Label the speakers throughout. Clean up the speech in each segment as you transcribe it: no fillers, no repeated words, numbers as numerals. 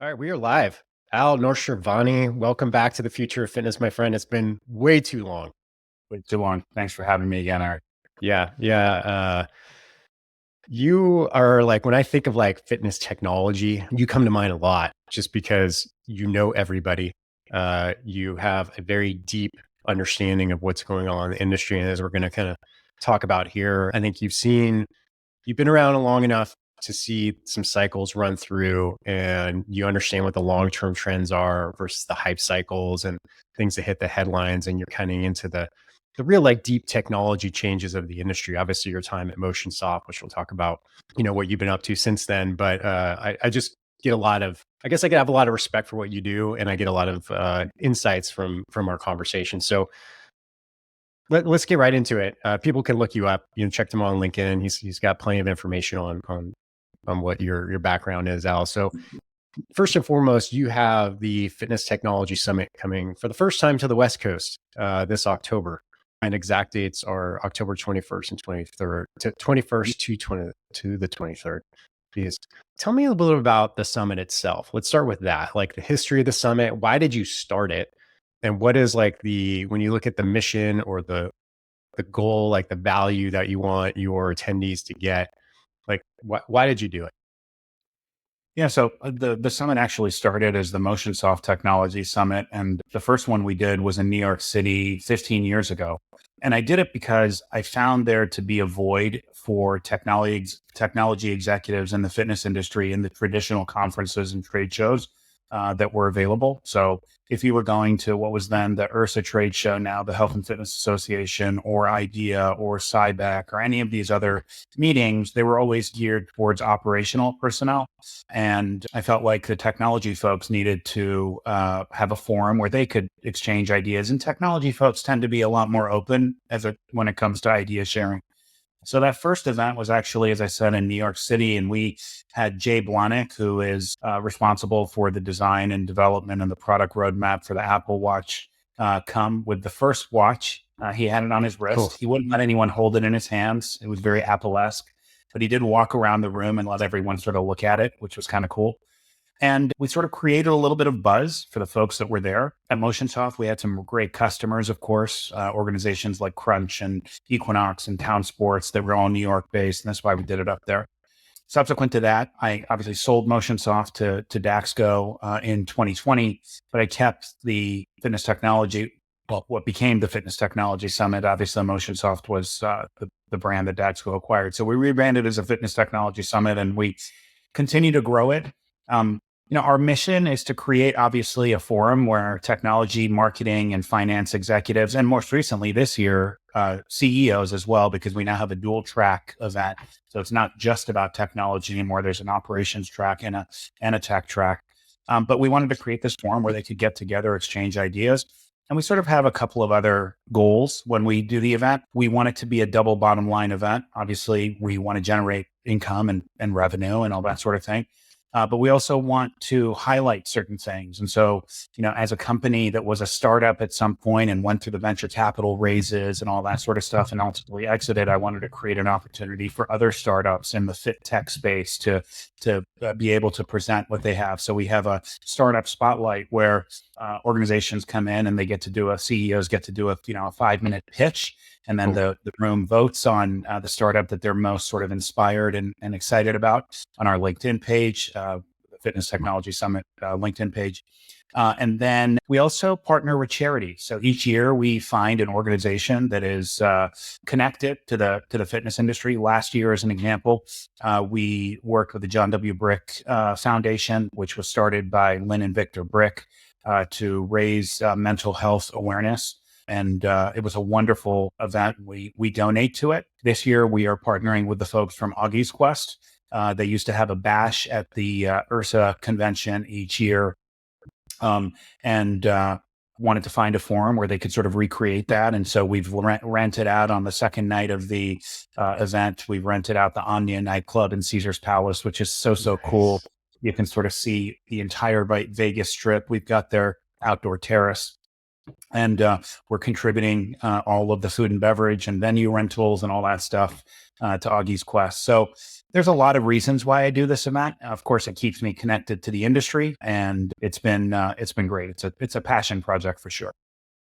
Speaker 1: All right, we are live. Al Noshirvani, welcome back to the future of fitness, my friend. It's been way too long.
Speaker 2: Way too long. Thanks for having me again, Eric.
Speaker 1: Yeah. You are like, when I think of like fitness technology, you come to mind a lot just because you know everybody. You have a very deep understanding of what's going on in the industry. And as we're going to kind of talk about here, I think you've been around long enough to see some cycles run through and you understand what the long-term trends are versus the hype cycles and things that hit the headlines. And you're kind of into the real like deep technology changes of the industry. Obviously your time at MotionSoft, which we'll talk about, what you've been up to since then. But I just get a lot of, I guess I have a lot of respect for what you do. And I get a lot of insights from our conversation. So let's get right into it. People can look you up. Check him on LinkedIn. He's got plenty of information on what your background is, Al. So first and foremost, you have the Fitness Technology Summit coming for the first time to the West Coast this October. And exact dates are October 21st and 23rd, to 21st to the 23rd. Please tell me a little bit about the summit itself. Let's start with that, like the history of the summit. Why did you start it? And what is like when you look at the mission or the goal, like the value that you want your attendees to get, like why did you do it?
Speaker 2: Yeah, so the summit actually started as the MotionSoft Technology Summit, and the first one we did was in New York City 15 years ago. And I did it because I found there to be a void for technology executives in the fitness industry in the traditional conferences and trade shows that were available. So if you were going to what was then the URSA trade show, now the Health and Fitness Association, or IDEA, or SciBac, or any of these other meetings, they were always geared towards operational personnel. And I felt like the technology folks needed to have a forum where they could exchange ideas. And technology folks tend to be a lot more open when it comes to idea sharing. So that first event was actually, as I said, in New York City, and we had Jay Blahnik, who is responsible for the design and development and the product roadmap for the Apple Watch, come with the first watch. He had it on his
Speaker 1: Cool.
Speaker 2: wrist. He wouldn't let anyone hold it in his hands. It was very Apple-esque, but he did walk around the room and let everyone sort of look at it, which was kind of cool. And we sort of created a little bit of buzz for the folks that were there. At MotionSoft, we had some great customers, of course, organizations like Crunch and Equinox and Town Sports that were all New York based. And that's why we did it up there. Subsequent to that, I obviously sold MotionSoft to Daxco in 2020, but I kept the fitness technology, well, what became the Fitness Technology Summit. Obviously, MotionSoft was the brand that Daxco acquired. So we rebranded as a Fitness Technology Summit, and we continue to grow it. Um, our mission is to create, obviously, a forum where technology, marketing, and finance executives, and most recently this year, CEOs as well, because we now have a dual track event. So it's not just about technology anymore. There's an operations track and a tech track. But we wanted to create this forum where they could get together, exchange ideas. And we sort of have a couple of other goals when we do the event. We want it to be a double bottom line event. Obviously, we want to generate income and revenue and all that sort of thing. But we also want to highlight certain things. And so, as a company that was a startup at some point and went through the venture capital raises and all that sort of stuff and ultimately exited, I wanted to create an opportunity for other startups in the fit tech space to be able to present what they have. So we have a startup spotlight where organizations come in and CEOs get to do a 5-minute pitch. And then
Speaker 1: Cool.
Speaker 2: the room votes on the startup that they're most sort of inspired and excited about on our LinkedIn page, Fitness Technology Summit LinkedIn page. And then we also partner with charities. So each year we find an organization that is connected to the fitness industry. Last year, as an example, we worked with the John W. Brick Foundation, which was started by Lynn and Victor Brick to raise mental health awareness. And it was a wonderful event. We donate to it. This year, we are partnering with the folks from Augie's Quest. They used to have a bash at the URSA convention each year, and wanted to find a forum where they could sort of recreate that. And so we've rented out on the second night of the event. We've rented out the Omnia nightclub in Caesar's Palace, which is so cool.
Speaker 1: Nice.
Speaker 2: You can sort of see the entire Vegas Strip. We've got their outdoor terrace. And we're contributing all of the food and beverage and venue rentals and all that stuff to Augie's Quest. So there's a lot of reasons why I do this event. Of course, it keeps me connected to the industry, and it's been great. It's a passion project for sure.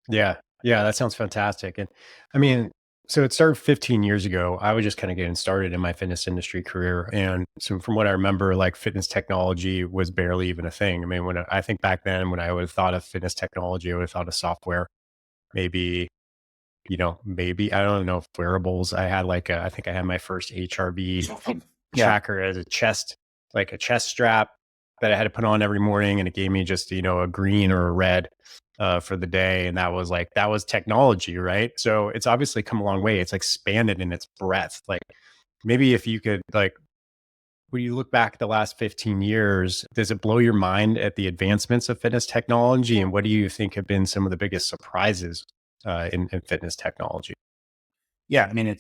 Speaker 1: Yeah. Yeah, that sounds fantastic. And I mean, so it started 15 years ago. I was just kind of getting started in my fitness industry career. And so from what I remember, like fitness technology was barely even a thing. I mean, I think back then when I would have thought of fitness technology, I would have thought of software, maybe, maybe, I don't know if wearables. I think I had my first HRV
Speaker 2: Yeah.
Speaker 1: tracker as like a chest strap that I had to put on every morning. And it gave me just, a green or a red for the day. And that was technology, right? So it's obviously come a long way. It's expanded in its breadth. Like maybe if you could when you look back the last 15 years, does it blow your mind at the advancements of fitness technology? And what do you think have been some of the biggest surprises in fitness technology?
Speaker 2: Yeah, I mean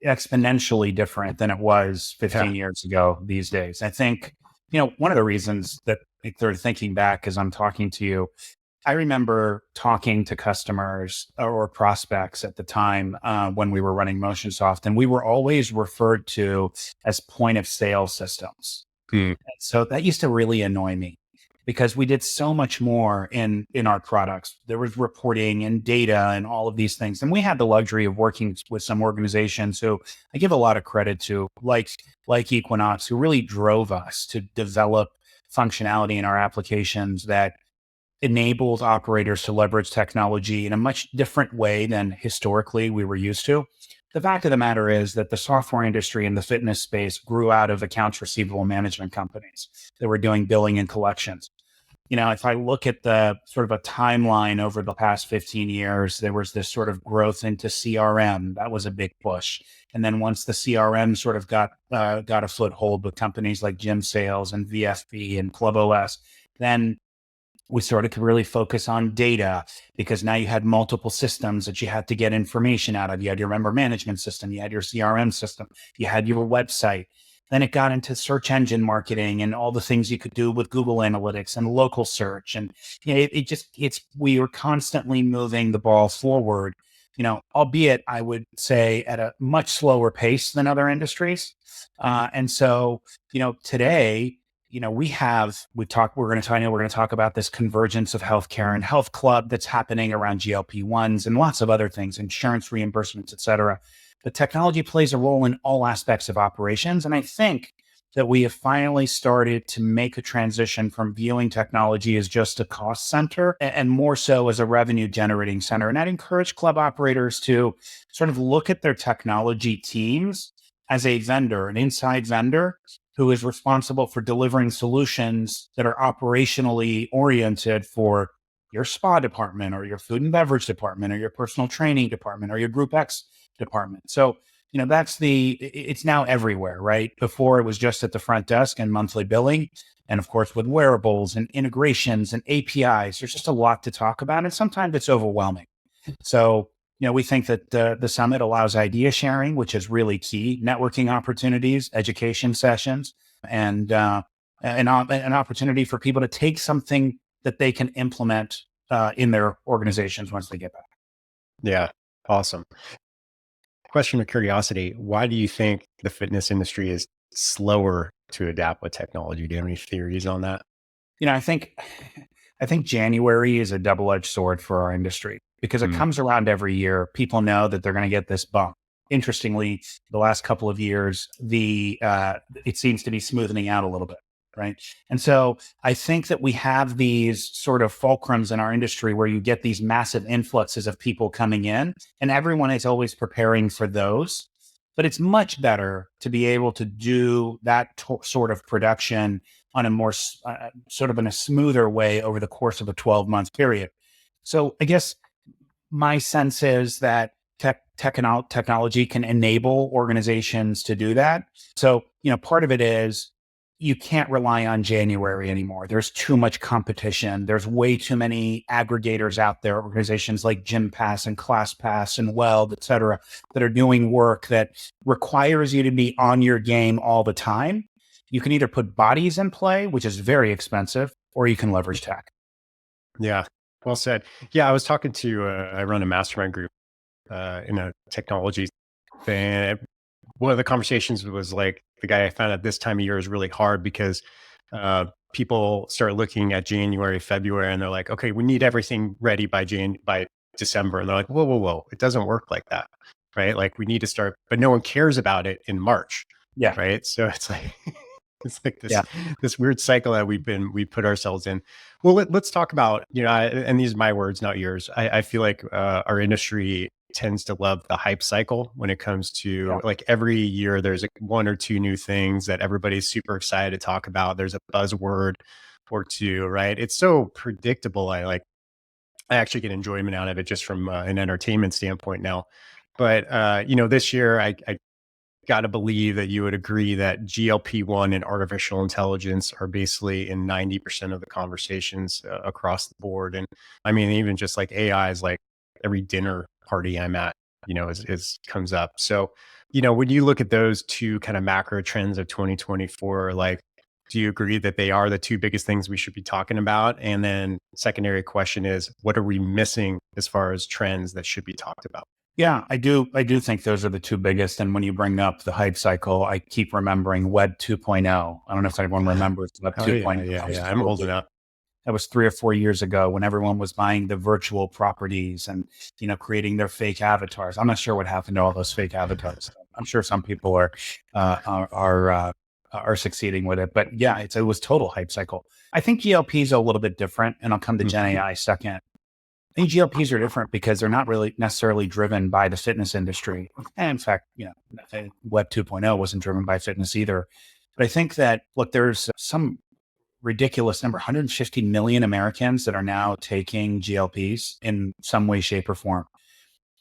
Speaker 2: exponentially different than it was
Speaker 1: Yeah.
Speaker 2: 15 years ago these days. I think, one of the reasons that they're thinking back as I'm talking to you, I remember talking to customers or prospects at the time when we were running MotionSoft, and we were always referred to as point of sale systems.
Speaker 1: Hmm.
Speaker 2: So that used to really annoy me because we did so much more in our products. There was reporting and data and all of these things. And we had the luxury of working with some organizations who I give a lot of credit to, like Equinox, who really drove us to develop functionality in our applications that enables operators to leverage technology in a much different way than historically we were used to. The fact of the matter is that the software industry in the fitness space grew out of accounts receivable management companies that were doing billing and collections. If I look at the sort of a timeline over the past 15 years, there was this sort of growth into CRM. That was a big push. And then once the CRM sort of got a foothold with companies like Gym Sales and VFB and Club OS, then we started to really focus on data because now you had multiple systems that you had to get information out of. You had your member management system, you had your CRM system, you had your website. Then it got into search engine marketing and all the things you could do with Google Analytics and local search. And we were constantly moving the ball forward, albeit I would say at a much slower pace than other industries. And so, today, we're going to talk about this convergence of healthcare and health club that's happening around GLP-1s and lots of other things, insurance reimbursements, et cetera. But technology plays a role in all aspects of operations. And I think that we have finally started to make a transition from viewing technology as just a cost center and more so as a revenue generating center. And I'd encourage club operators to sort of look at their technology teams as a vendor, an inside vendor who is responsible for delivering solutions that are operationally oriented for your spa department or your food and beverage department or your personal training department or your group X department. So, it's now everywhere, right? Before it was just at the front desk and monthly billing. And of course, with wearables and integrations and APIs, there's just a lot to talk about. And sometimes it's overwhelming. So, we think that the summit allows idea sharing, which is really key, networking opportunities, education sessions, and an opportunity for people to take something that they can implement in their organizations once they get back.
Speaker 1: Yeah. Awesome. Question of curiosity. Why do you think the fitness industry is slower to adapt with technology? Do you have any theories on that?
Speaker 2: I think January is a double-edged sword for our industry because it
Speaker 1: Hmm.
Speaker 2: comes around every year. People know that they're going to get this bump. Interestingly, the last couple of years, it seems to be smoothing out a little bit, right? And so I think that we have these sort of fulcrums in our industry where you get these massive influxes of people coming in, and everyone is always preparing for those. But it's much better to be able to do that sort of production on a more sort of in a smoother way over the course of a 12-month period. So I guess my sense is that technology can enable organizations to do that. So, part of it is you can't rely on January anymore. There's too much competition. There's way too many aggregators out there, organizations like GymPass and ClassPass and Weld, et cetera, that are doing work that requires you to be on your game all the time. You can either put bodies in play, which is very expensive, or you can leverage tech.
Speaker 1: Yeah. Well said. Yeah, I was talking to, I run a mastermind group in a technology thing. One of the conversations was like, the guy I found out this time of year is really hard because people start looking at January, February, and they're like, okay, we need everything ready by December. And they're like, whoa, whoa, whoa. It doesn't work like that. Right. Like we need to start, but no one cares about it in March.
Speaker 2: Yeah.
Speaker 1: Right. So it's like, it's like
Speaker 2: Yeah.
Speaker 1: this weird cycle that we put ourselves in. Well, let's talk about, and these are my words, not yours. I feel like our industry tends to love the hype cycle when it comes
Speaker 2: Yeah.
Speaker 1: to, like, every year there's like one or two new things that everybody's super excited to talk about. There's a buzzword or two, right? It's so predictable. I actually get enjoyment out of it just from an entertainment standpoint now. But this year I got to believe that you would agree that GLP-1 and artificial intelligence are basically in 90% of the conversations across the board. And I mean, even just like AI is like every dinner party I'm at, is comes up. So, when you look at those two kind of macro trends of 2024, like, do you agree that they are the two biggest things we should be talking about? And then secondary question is, what are we missing as far as trends that should be talked about?
Speaker 2: Yeah, I do. I do think those are the two biggest. And when you bring up the hype cycle, I keep remembering Web 2.0. I don't know if anyone remembers Web
Speaker 1: Oh yeah,
Speaker 2: 2.0.
Speaker 1: yeah, yeah. I'm old enough.
Speaker 2: That was 3 or 4 years ago when everyone was buying the virtual properties and, creating their fake avatars. I'm not sure what happened to all those fake avatars. I'm sure some people are succeeding with it, but yeah, it was total hype cycle. I think GLPs are a little bit different, and I'll come to Gen AI second. I think GLPs are different because they're not really necessarily driven by the fitness industry. And in fact, Web 2.0 wasn't driven by fitness either. But I think that, look, there's some ridiculous number, 150 million Americans that are now taking GLPs in some way, shape, or form.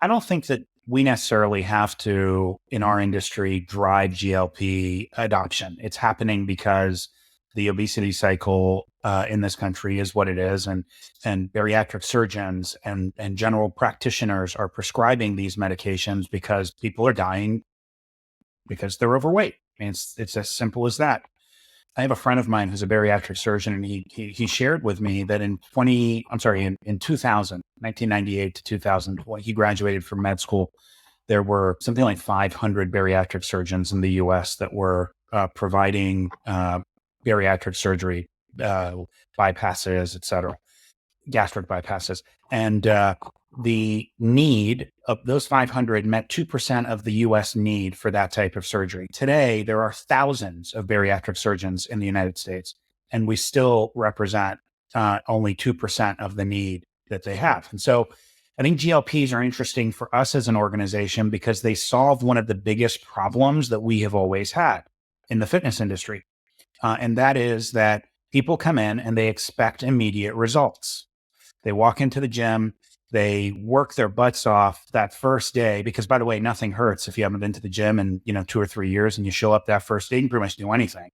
Speaker 2: I don't think that we necessarily have to, in our industry, drive GLP adoption. It's happening because the obesity cycle in this country is what it is, and bariatric surgeons and general practitioners are prescribing these medications because people are dying because they're overweight. I mean, it's as simple as that. I have a friend of mine who's a bariatric surgeon, and he shared with me that in 2000, 1998 to 2000, when he graduated from med school, there were something like 500 bariatric surgeons in the U.S. that were providing bariatric surgery, bypasses, et cetera, gastric bypasses. And the need of those 500 met 2% of the US need for that type of surgery. Today, there are thousands of bariatric surgeons in the United States, and we still represent only 2% of the need that they have. And so I think GLPs are interesting for us as an organization because they solve one of the biggest problems that we have always had in the fitness industry. And that is that people come in and they expect immediate results. They walk into the gym, they work their butts off that first day, because by the way, nothing hurts if you haven't been to the gym in 2 or 3 years and you show up that first day, you can pretty much do anything.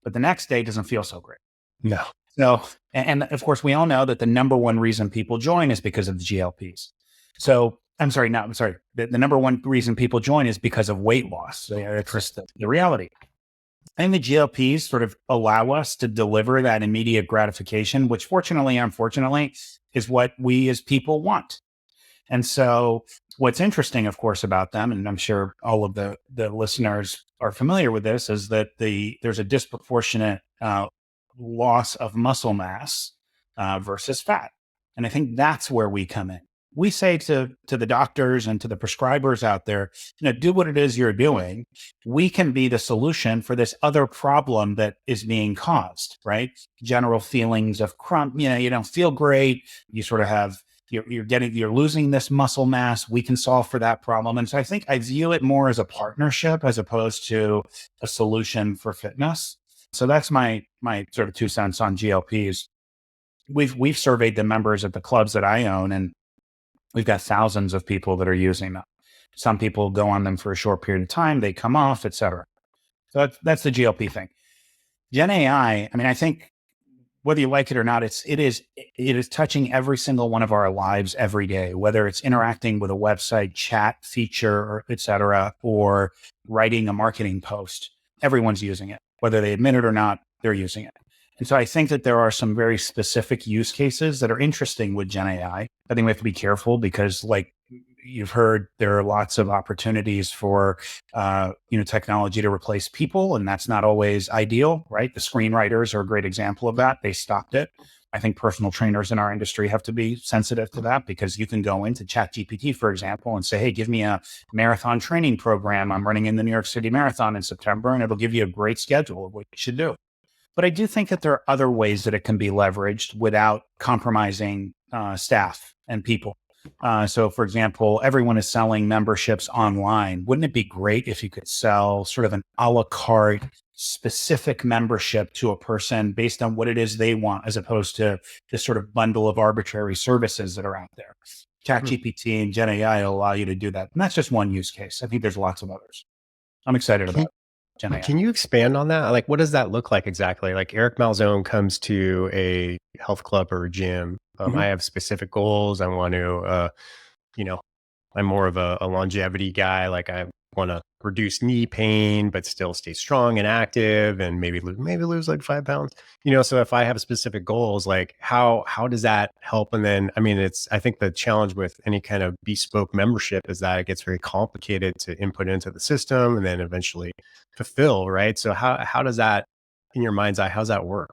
Speaker 2: But the next day doesn't feel so great.
Speaker 1: No.
Speaker 2: So, and of course, we all know that the number one reason people join is because of the GLPs. So the number one reason people join is because of weight loss. So it's just the reality. And the GLPs sort of allow us to deliver that immediate gratification, which fortunately, unfortunately, is what we as people want. And so what's interesting, of course, about them, and I'm sure all of the listeners are familiar with this, is that there's a disproportionate loss of muscle mass versus fat. And I think that's where we come in. We say to the doctors and to the prescribers out there, do what it is you're doing. We can be the solution for this other problem that is being caused, right? General feelings of crump, you don't feel great. You sort of have, you're losing this muscle mass. We can solve for that problem. And so I think I view it more as a partnership as opposed to a solution for fitness. So that's my sort of 2 cents on GLPs. We've surveyed the members at the clubs that I own, and we've got thousands of people that are using them. Some people go on them for a short period of time, they come off, et cetera. So that's the GLP thing. Gen AI, I mean, I think whether you like it or not, it is touching every single one of our lives every day, whether it's interacting with a website, chat feature, or et cetera, or writing a marketing post. Everyone's using it. Whether they admit it or not, they're using it. And so I think that there are some very specific use cases that are interesting with Gen AI. I think we have to be careful because, like you've heard, there are lots of opportunities for technology to replace people, and that's not always ideal, right? The screenwriters are a great example of that. They stopped it. I think personal trainers in our industry have to be sensitive to that, because you can go into ChatGPT, for example, and say, hey, give me a marathon training program. I'm running in the New York City Marathon in September, and it'll give you a great schedule of what you should do. But I do think that there are other ways that it can be leveraged without compromising staff and people. So, for example, everyone is selling memberships online. Wouldn't it be great if you could sell sort of an a la carte specific membership to a person based on what it is they want, as opposed to this sort of bundle of arbitrary services that are out there? ChatGPT and Gen AI will allow you to do that. And that's just one use case. I think there's lots of others. I'm excited
Speaker 1: Can,
Speaker 2: about Gen AI.
Speaker 1: can you expand on that? Like, what does that look like exactly? Like, Eric Malzone comes to a health club or a gym. I
Speaker 2: Mhm.
Speaker 1: have specific goals. I want to, you know, I'm more of a longevity guy. Like, I want to reduce knee pain, but still stay strong and active, and maybe lose like 5 pounds. So if I have specific goals, like how does that help? And then, I mean, I think the challenge with any kind of bespoke membership is that it gets very complicated to input into the system and then eventually fulfill, right? So how does that, in your mind's eye, how's that work?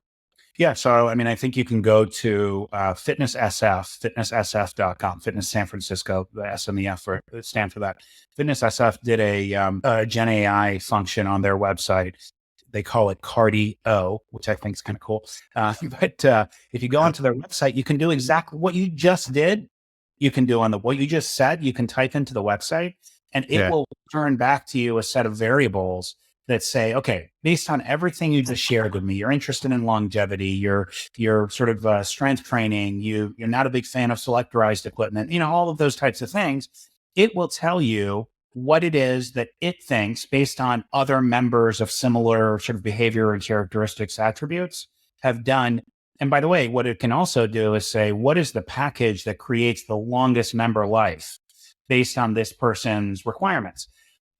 Speaker 2: Yeah. So, I mean, I think you can go to fitnesssf.com, Fitness San Francisco, the S and the F stand for that. Fitness SF did a Gen AI function on their website. They call it Cardio, which I think is kind of cool. But if you go onto their website, you can do exactly what you just did. You can do what you just said. You can type into the website, and it
Speaker 1: Yeah.
Speaker 2: will turn back to you a set of variables that say, okay, based on everything you just shared with me, you're interested in longevity, you're sort of strength training, you're not a big fan of selectorized equipment, all of those types of things. It will tell you what it is that it thinks, based on other members of similar sort of behavior and characteristics attributes, have done. And by the way, what it can also do is say, what is the package that creates the longest member life based on this person's requirements?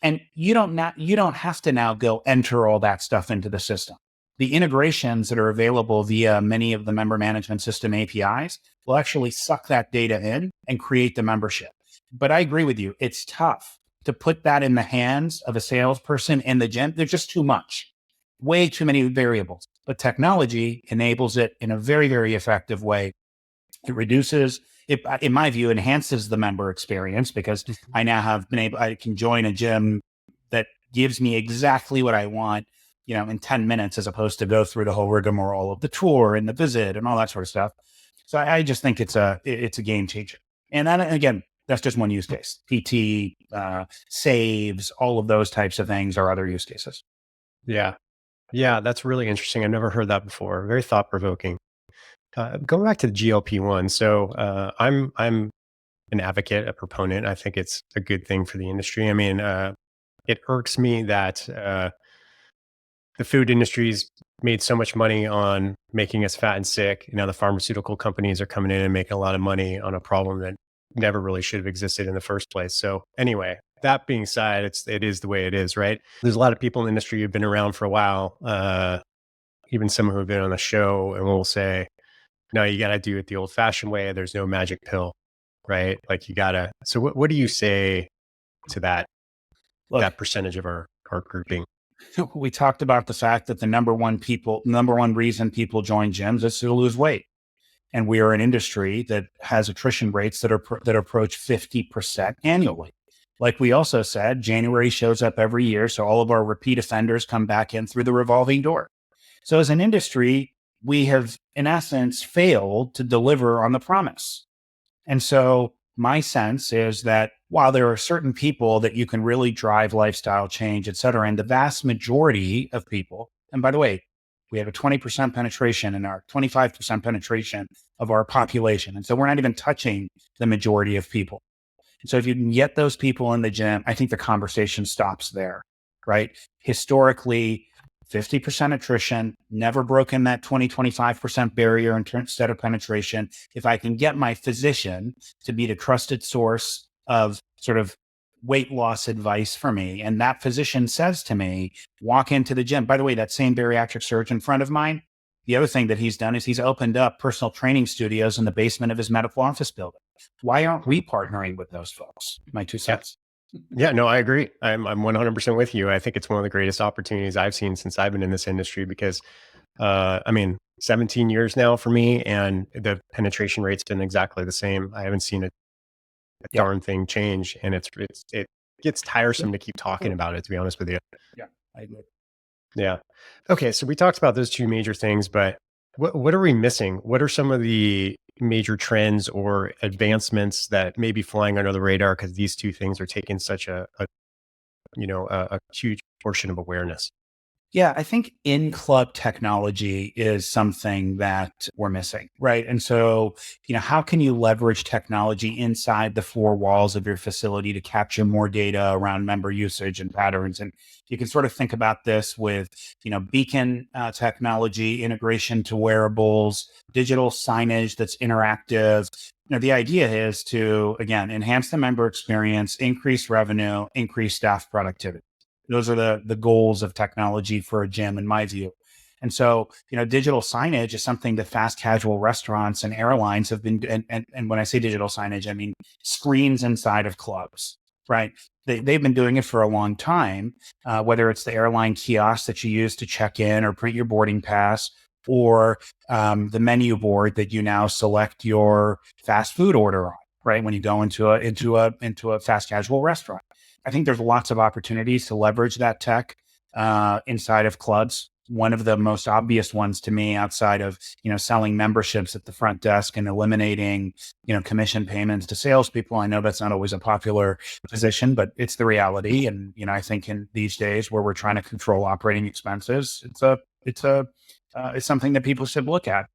Speaker 2: And you don't have to now go enter all that stuff into the system. The integrations that are available via many of the member management system APIs will actually suck that data in and create the membership. But I agree with you. It's tough to put that in the hands of a salesperson in the gym. There's just too much, way too many variables. But technology enables it in a very, very effective way. It reduces, it, in my view, enhances the member experience, because I now have been able, I can join a gym that gives me exactly what I want, in 10 minutes, as opposed to go through the whole rigmarole of the tour and the visit and all that sort of stuff. So I just think it's a game changer. And then again, that's just one use case. PT, saves, all of those types of things are other use cases.
Speaker 1: Yeah. Yeah, that's really interesting. I've never heard that before. Very thought provoking. Going back to the GLP-1, so I'm an advocate, a proponent. I think it's a good thing for the industry. I mean, it irks me that the food industry's made so much money on making us fat and sick. Now the pharmaceutical companies are coming in and making a lot of money on a problem that never really should have existed in the first place. So anyway, that being said, it is the way it is, right? There's a lot of people in the industry who've been around for a while, even some who have been on the show, and will say, no, you got to do it the old fashioned way. There's no magic pill, right? Like you gotta. So what do you say to
Speaker 2: Look,
Speaker 1: that percentage of our grouping?
Speaker 2: we talked about the fact that the number one reason people join gyms is to lose weight. And we are an industry that has attrition rates that approach 50% annually. Like we also said, January shows up every year. So all of our repeat offenders come back in through the revolving door. So as an industry, we have, in essence, failed to deliver on the promise. And so my sense is that while there are certain people that you can really drive lifestyle change, et cetera, and the vast majority of people, and by the way, we have a 20% penetration in our 25% penetration of our population. And so we're not even touching the majority of people. So if you can get those people in the gym, I think the conversation stops there, right? Historically, 50% attrition, never broken that 25% barrier instead of penetration. If I can get my physician to be the trusted source of sort of weight loss advice for me, and that physician says to me, walk into the gym. By the way, that same bariatric surgeon friend of mine, The other thing that he's done is he's opened up personal training studios in the basement of his medical office building. Why aren't we partnering with those folks? My two
Speaker 1: Yeah.
Speaker 2: cents.
Speaker 1: Yeah, no, I agree. I'm 100% with you. I think it's one of the greatest opportunities I've seen since I've been in this industry because, I mean, 17 years now for me, and the penetration rate's been exactly the same. I haven't seen a
Speaker 2: Yeah.
Speaker 1: darn thing change, and it gets tiresome to keep talking about it, to be honest with you.
Speaker 2: Yeah, I agree.
Speaker 1: Yeah. Okay, so we talked about those two major things, but what are we missing? What are some of the major trends or advancements that may be flying under the radar because these two things are taking such a huge portion of awareness?
Speaker 2: Yeah, I think in club technology is something that we're missing, right? And so, how can you leverage technology inside the four walls of your facility to capture more data around member usage and patterns? And you can sort of think about this with, beacon technology, integration to wearables, digital signage that's interactive. The idea is to, again, enhance the member experience, increase revenue, increase staff productivity. Those are the goals of technology for a gym, in my view. And so, digital signage is something that fast casual restaurants and airlines have been, and when I say digital signage, I mean screens inside of clubs, right? They've been doing it for a long time, whether it's the airline kiosk that you use to check in or print your boarding pass, or the menu board that you now select your fast food order on, right? When you go into a fast casual restaurant. I think there's lots of opportunities to leverage that tech inside of clubs. One of the most obvious ones to me, outside of selling memberships at the front desk and eliminating commission payments to salespeople. I know that's not always a popular position, but it's the reality. And I think in these days where we're trying to control operating expenses, it's something that people should look at.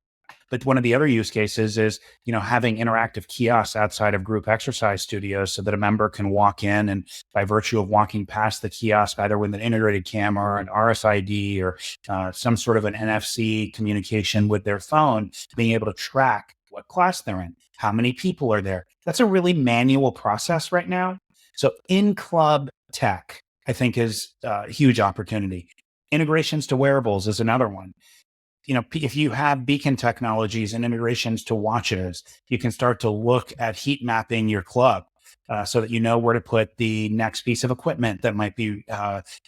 Speaker 2: But one of the other use cases is, having interactive kiosks outside of group exercise studios so that a member can walk in and by virtue of walking past the kiosk, either with an integrated camera or an RFID or some sort of an NFC communication with their phone, being able to track what class they're in, how many people are there. That's a really manual process right now. So in club tech, I think is a huge opportunity. Integrations to wearables is another one. If you have beacon technologies and integrations to watches, you can start to look at heat mapping your club so that you know where to put the next piece of equipment that might be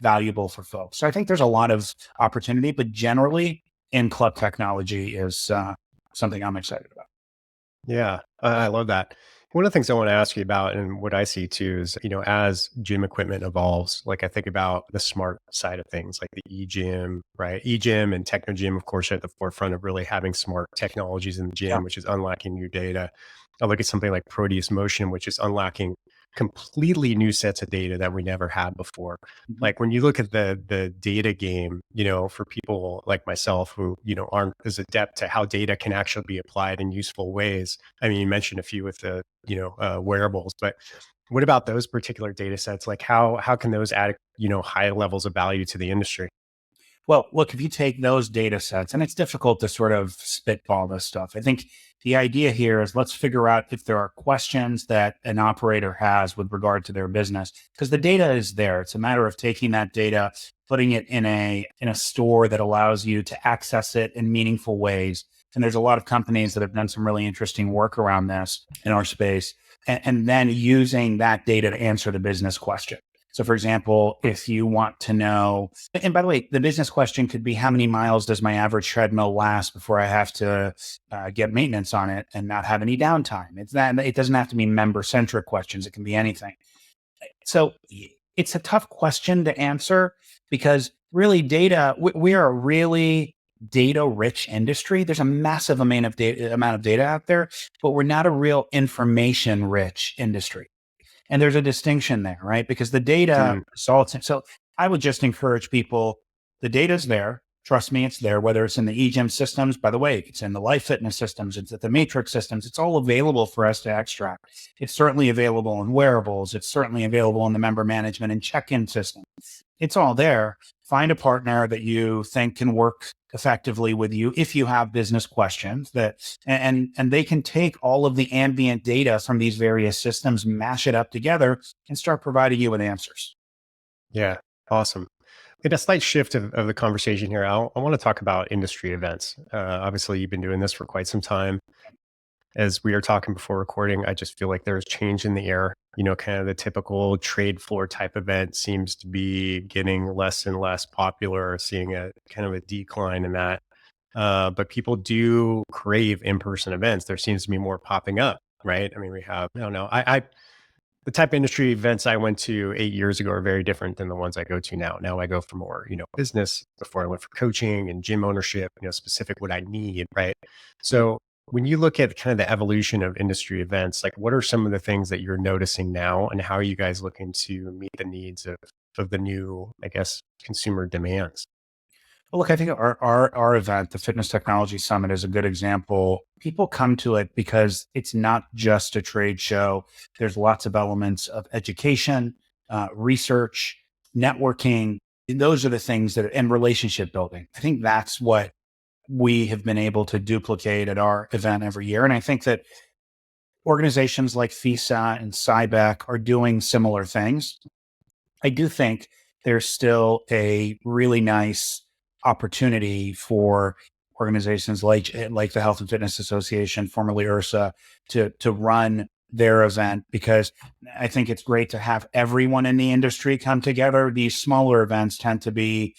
Speaker 2: valuable for folks. So I think there's a lot of opportunity, but generally in club technology is something I'm excited about.
Speaker 1: Yeah, I love that. One of the things I want to ask you about, and what I see too, is as gym equipment evolves, like I think about the smart side of things, like the e-gym, right? E-gym and techno gym, of course, are at the forefront of really having smart technologies in the
Speaker 2: Yeah.
Speaker 1: gym, which is unlocking new data. I look at something like Proteus Motion, which is unlocking completely new sets of data that we never had before.
Speaker 2: Mhm.
Speaker 1: Like when you look at the data game, for people like myself who, aren't as adept to how data can actually be applied in useful ways. I mean, you mentioned a few with the, wearables, but what about those particular data sets? Like how can those add, high levels of value to the industry?
Speaker 2: Well, look, if you take those data sets, and it's difficult to sort of spitball this stuff, I think the idea here is let's figure out if there are questions that an operator has with regard to their business, because the data is there. It's a matter of taking that data, putting it in a store that allows you to access it in meaningful ways. And there's a lot of companies that have done some really interesting work around this in our space, and then using that data to answer the business question. So, for example, if you want to know, and by the way, the business question could be how many miles does my average treadmill last before I have to get maintenance on it and not have any downtime? It doesn't have to be member centric questions. It can be anything. So it's a tough question to answer because really we are a really data rich industry. There's a massive amount of data out there, but we're not a real information rich industry. And there's a distinction there, right? Because the data
Speaker 1: Mm,
Speaker 2: results. So I would just encourage people, the data's there. Trust me, it's there, whether it's in the eGym systems, by the way, it's in the Life Fitness systems, it's at the Matrix systems, it's all available for us to extract. It's certainly available in wearables. It's certainly available in the member management and check-in system. It's all there. Find a partner that you think can work effectively with you if you have business questions and they can take all of the ambient data from these various systems, mash it up together and start providing you with answers.
Speaker 1: yeah, awesome. In a slight shift of the conversation here, I want to talk about industry events. Obviously, you've been doing this for quite some time. As we were talking before recording, I just feel like there's change in the air. Kind of the typical trade floor type event seems to be getting less and less popular, seeing a kind of a decline in that. But people do crave in-person events. There seems to be more popping up, right? I mean, we have, I don't know, the type of industry events I went to 8 years ago are very different than the ones I go to now. Now I go for more, business. Before I went for coaching and gym ownership, specific what I need, right? So when you look at kind of the evolution of industry events, like what are some of the things that you're noticing now, and how are you guys looking to meet the needs of the new, I guess, consumer demands?
Speaker 2: Well, look, I think our event, the Fitness Technology Summit, is a good example. People come to it because it's not just a trade show. There's lots of elements of education, research, networking. Those are the things and relationship building. I think that's what we have been able to duplicate at our event every year. And I think that organizations like FISA and CIBEC are doing similar things. I do think there's still a really nice opportunity for organizations like the Health and Fitness Association, formerly URSA, to run their event, because I think it's great to have everyone in the industry come together. These smaller events tend to be,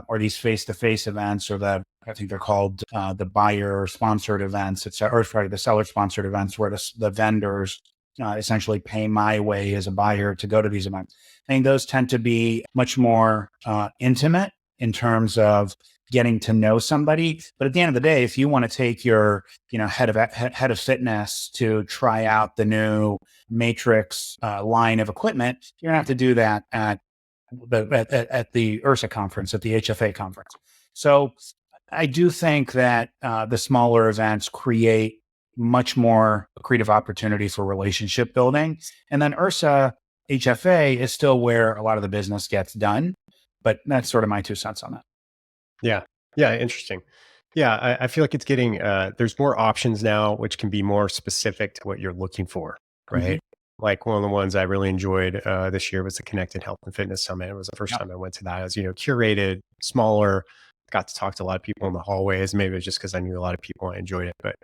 Speaker 2: or these face-to-face events, or I think they're called the buyer sponsored events, or sorry, the seller sponsored events, where the vendors essentially pay my way as a buyer to go to these events. I think those tend to be much more intimate in terms of getting to know somebody. But at the end of the day, if you want to take your, head of fitness to try out the new Matrix line of equipment, you're gonna have to do that at the URSA conference, at the HFA conference. So I do think that the smaller events create much more creative opportunity for relationship building. And then URSA HFA is still where a lot of the business gets done. But that's sort of my 2 cents on that.
Speaker 1: Yeah. Yeah. Interesting. Yeah. I feel like it's getting, there's more options now, which can be more specific to what you're looking for,
Speaker 2: Mm-hmm.
Speaker 1: right? Like one of the ones I really enjoyed this year was the Connected Health and Fitness Summit. It was the first
Speaker 2: Yeah.
Speaker 1: time I went to that. It was, curated, smaller, got to talk to a lot of people in the hallways. Maybe it was just because I knew a lot of people. I enjoyed it, but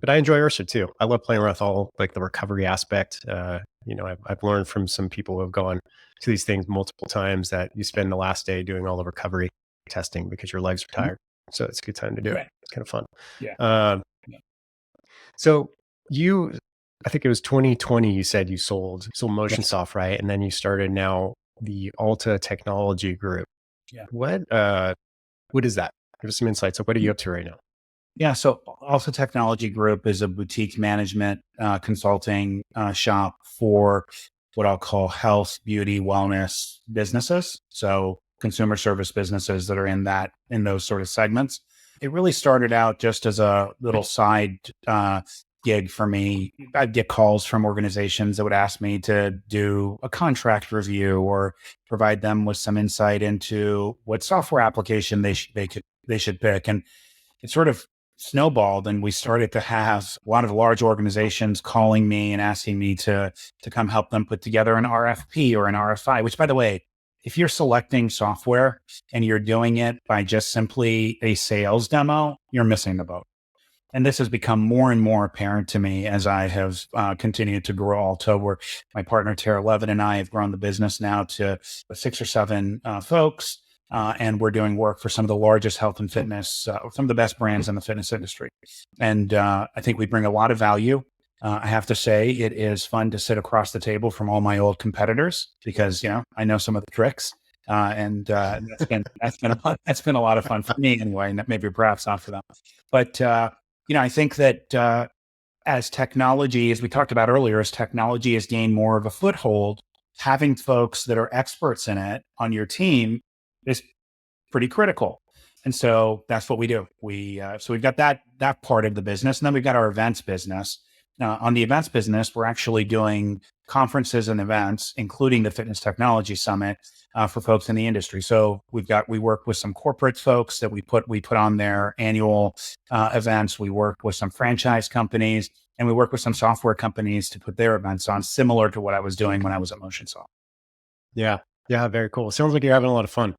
Speaker 1: I enjoy URSA too. I love playing with all like the recovery aspect. I've learned from some people who have gone to these things multiple times that you spend the last day doing all the recovery testing because your legs are
Speaker 2: Mhm.
Speaker 1: tired. So it's a good time to do it.
Speaker 2: Right.
Speaker 1: It's kind of fun.
Speaker 2: Yeah.
Speaker 1: Um,
Speaker 2: Yeah.
Speaker 1: so you, I think it was 2020, you said you sold
Speaker 2: Yes.
Speaker 1: MotionSoft, right? And then you started now the Alta Technology Group.
Speaker 2: Yeah.
Speaker 1: What is that? Give us some insights. So what are you up to right now?
Speaker 2: Yeah. So Alta Technology Group is a boutique management consulting shop for what I'll call health, beauty, wellness businesses. So consumer service businesses that are in those sort of segments. It really started out just as a little side gig for me. I'd get calls from organizations that would ask me to do a contract review or provide them with some insight into what software application they should pick. And it sort of snowballed, and we started to have a lot of large organizations calling me and asking me to come help them put together an RFP or an RFI, which, by the way, if you're selecting software and you're doing it by just simply a sales demo, you're missing the boat. And this has become more and more apparent to me as I have continued to grow Alta, where my partner Tara Levin and I have grown the business now to 6 or 7 folks. And we're doing work for some of the largest health and fitness, some of the best brands in the fitness industry. And I think we bring a lot of value. I have to say, it is fun to sit across the table from all my old competitors because I know some of the tricks, and that's been a lot of fun for me anyway, and maybe perhaps not for them. But I think that as technology, as we talked about earlier, as technology has gained more of a foothold, having folks that are experts in it on your team is pretty critical. And so that's what we do. So we've got that part of the business, and then we've got our events business. On the events business, we're actually doing conferences and events, including the Fitness Technology Summit, for folks in the industry. So we work with some corporate folks that we put on their annual events. We work with some franchise companies, and we work with some software companies to put their events on, similar to what I was doing when I was at MotionSoft.
Speaker 1: Yeah. Yeah. Very cool. Sounds like you're having a lot of fun.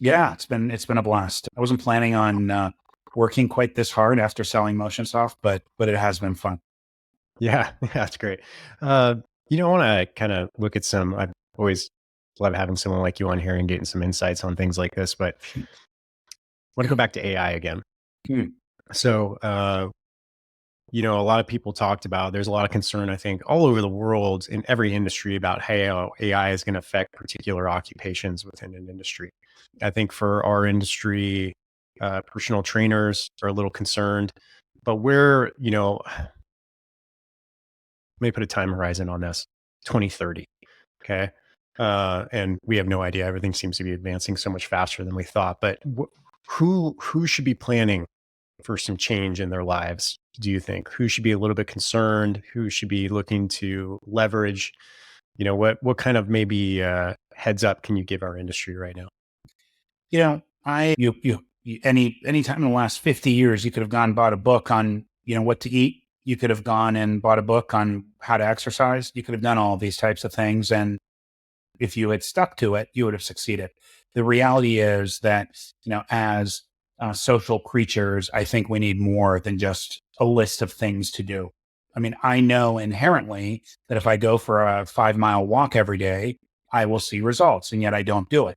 Speaker 2: Yeah, it's been a blast. I wasn't planning on working quite this hard after selling MotionSoft, but it has been fun.
Speaker 1: Yeah, yeah, that's great. Uh, I want to kind of look at some. I've always love having someone like you on here and getting some insights on things like this. But I want to go back to AI again.
Speaker 2: Hmm.
Speaker 1: So, a lot of people talked about. There's a lot of concern, I think, all over the world in every industry about how AI is going to affect particular occupations within an industry. I think for our industry, personal trainers are a little concerned, but let me put a time horizon on this 2030. Okay. And we have no idea. Everything seems to be advancing so much faster than we thought. But who should be planning for some change in their lives? Do you think who should be a little bit concerned? Who should be looking to leverage? What kind of maybe heads up can you give our industry right now?
Speaker 2: You know, any time in the last 50 years, you could have gone and bought a book on, what to eat. You could have gone and bought a book on how to exercise. You could have done all these types of things. And if you had stuck to it, you would have succeeded. The reality is that, as social creatures, I think we need more than just a list of things to do. I mean, I know inherently that if I go for a 5 mile walk every day, I will see results, and yet I don't do it.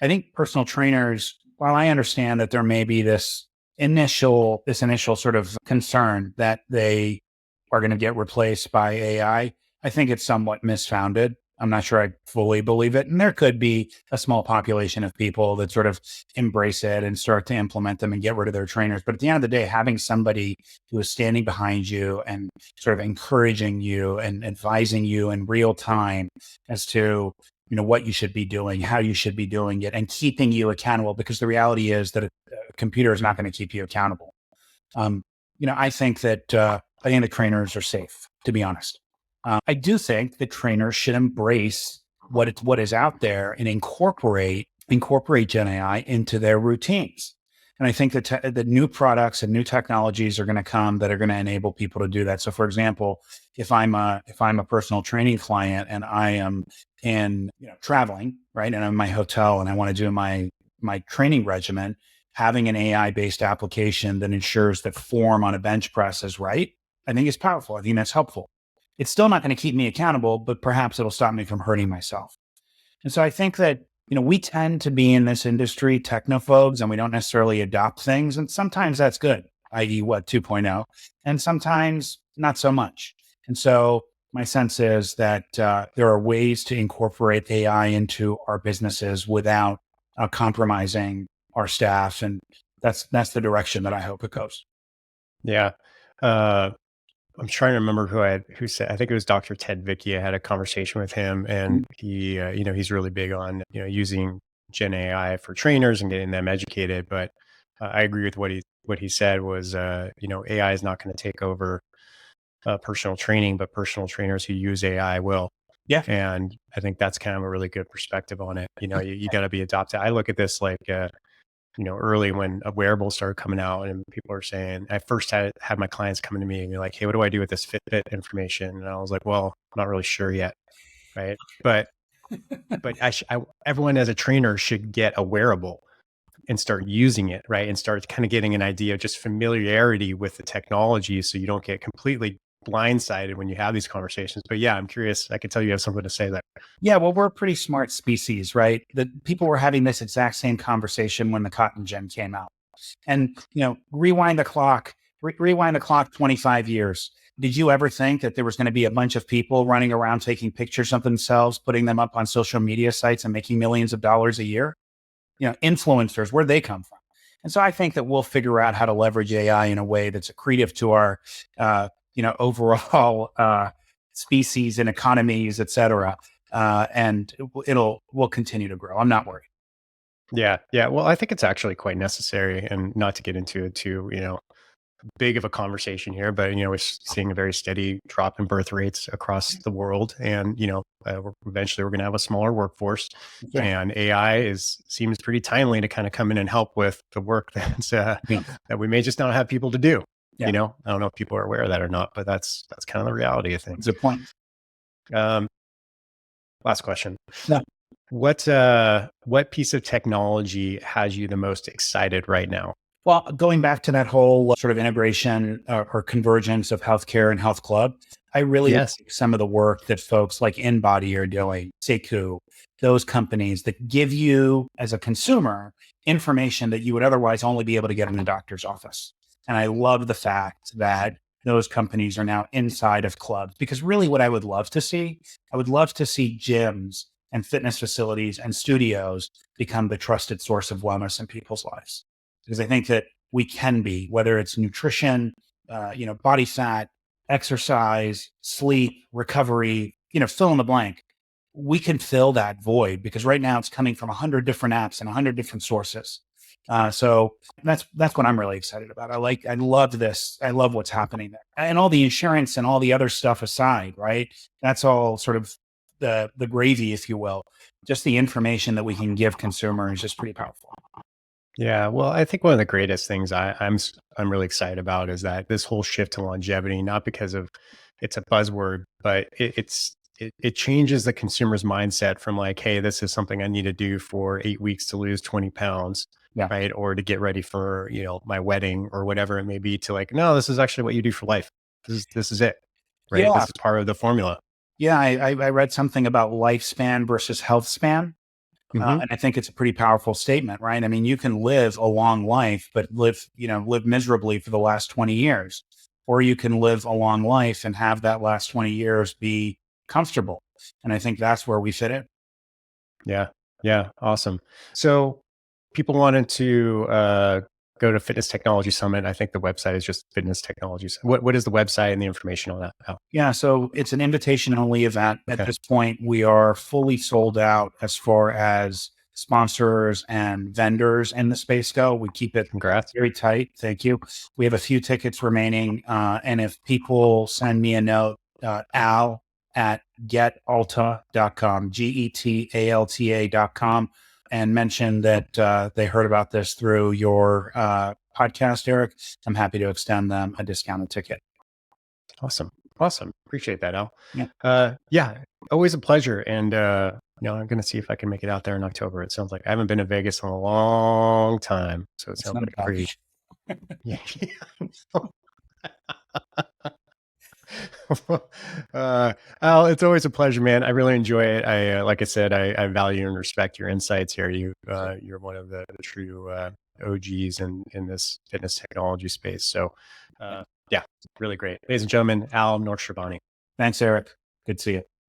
Speaker 2: I think personal trainers, while I understand that there may be this initial sort of concern that they are going to get replaced by I think it's somewhat misfounded. I'm not sure I fully believe it. And there could be a small population of people that sort of embrace it and start to implement them and get rid of their trainers. But at the end of the day, having somebody who is standing behind you and sort of encouraging you and advising you in real time as to what you should be doing, how you should be doing it, and keeping you accountable, because the reality is that a computer is not going to keep you accountable. um, I think the trainers are safe, to be honest. I do think that trainers should embrace what is out there and incorporate Gen AI into their routines. And I think that the new products and new technologies are going to come that are going to enable people to do that. So, for example, if I'm a personal training client and I am in traveling, right, and I'm in my hotel and I want to do my training regimen, having an AI based application that ensures that form on a bench press is right, I think is powerful. I think that's helpful. It's still not going to keep me accountable, but perhaps it'll stop me from hurting myself. And so I think that, we tend to be in this industry technophobes and we don't necessarily adopt things. And sometimes that's good, i.e., what 2.0, and sometimes not so much. And so my sense is that there are ways to incorporate AI into our businesses without compromising our staff. And that's the direction that I hope it goes.
Speaker 1: Yeah. Uh, I'm trying to remember who said. I think it was Dr. Ted Vicky. I had a conversation with him, and he, he's really big on using Gen AI for trainers and getting them educated. But I agree with what he said was, AI is not going to take over personal training, but personal trainers who use AI will.
Speaker 2: Yeah.
Speaker 1: And I think that's kind of a really good perspective on it. You got to be adopted. I look at this like, early when a wearable started coming out and people are saying, I first had my clients coming to me and be like, hey, what do I do with this Fitbit information? And I was like, well, I'm not really sure yet. Right. But everyone as a trainer should get a wearable and start using it. Right. And start kind of getting an idea of just familiarity with the technology so you don't get completely blindsided when you have these conversations. But yeah, I'm curious. I can tell you have something to say there.
Speaker 2: Yeah, well, we're a pretty smart species, right? The people were having this exact same conversation when the cotton gin came out. And, rewind the clock 25 years. Did you ever think that there was going to be a bunch of people running around taking pictures of themselves, putting them up on social media sites and making millions of dollars a year? Influencers, where'd they come from? And so I think that we'll figure out how to leverage AI in a way that's accretive to our, overall species and economies, et cetera. And we'll continue to grow. I'm not worried.
Speaker 1: Yeah. Yeah. Well, I think it's actually quite necessary, and not to get into it too, big of a conversation here, but we're seeing a very steady drop in birth rates across the world, and eventually we're going to have a smaller workforce,
Speaker 2: Yeah.
Speaker 1: and AI seems pretty timely to kind of come in and help with the work
Speaker 2: Yeah.
Speaker 1: that we may just not have people to do.
Speaker 2: Yeah.
Speaker 1: I don't know if people are aware of that or not, but that's kind of the reality of things.
Speaker 2: Good point.
Speaker 1: Um, Last question.
Speaker 2: No.
Speaker 1: What piece of technology has you the most excited right now?
Speaker 2: Well, going back to that whole sort of integration or convergence of healthcare and health club, I really
Speaker 1: Yes.
Speaker 2: like some of the work that folks like InBody are doing, Seku, those companies that give you, as a consumer, information that you would otherwise only be able to get in a doctor's office. And I love the fact that those companies are now inside of clubs because really what I would love to see, I would love to see gyms and fitness facilities and studios become the trusted source of wellness in people's lives because I think that we can be, whether it's nutrition, body fat, exercise, sleep, recovery, fill in the blank. We can fill that void because right now it's coming from 100 different apps and 100 different sources. So that's what I'm really excited about. I love this. I love what's happening there, and all the insurance and all the other stuff aside, right? That's all sort of the gravy, if you will. Just the information that we can give consumers is just pretty powerful.
Speaker 1: Yeah, well, I think one of the greatest things I'm really excited about is that this whole shift to longevity, not because of it's a buzzword, but it changes the consumer's mindset from like, hey, this is something I need to do for 8 weeks to lose 20 pounds,
Speaker 2: Yeah.
Speaker 1: right? Or to get ready for, my wedding or whatever it may be, to like, no, this is actually what you do for life. This is it, right? This
Speaker 2: Yeah.
Speaker 1: is part of the formula.
Speaker 2: Yeah, I read something about lifespan versus health span.
Speaker 1: Hmm.
Speaker 2: And I think it's a pretty powerful statement, right? I mean, you can live a long life, but live miserably for the last 20 years. Or you can live a long life and have that last 20 years be comfortable. And I think that's where we fit in.
Speaker 1: Yeah. Yeah. Awesome. So people wanted to go to Fitness Technology Summit. I think the website is just Fitness Technologies. What is the website and the information on that? Oh,
Speaker 2: Yeah, so it's an invitation only event. At
Speaker 1: okay.
Speaker 2: this point, we are fully sold out as far as sponsors and vendors in the space go. We keep it
Speaker 1: Congrats.
Speaker 2: very tight. Thank you. We have a few tickets remaining. And if people send me a note, al at getalta.com, getalta.com, and mention that they heard about this through your podcast, Eric, I'm happy to extend them a discounted ticket.
Speaker 1: Awesome. Awesome. Appreciate that, Al.
Speaker 2: Yeah,
Speaker 1: Yeah, always a pleasure. And I'm gonna see if I can make it out there in October. It sounds like I haven't been to Vegas in a long time. So it
Speaker 2: it's
Speaker 1: sounds
Speaker 2: not a
Speaker 1: like a
Speaker 2: problem.
Speaker 1: pretty yeah. Al, it's always a pleasure, man. I really enjoy it. Like I said, I value and respect your insights here. You're one of the true OGs in this fitness technology space. So, yeah, really great, ladies and gentlemen. Al Noshirvani.
Speaker 2: Thanks, Eric. Good to see you.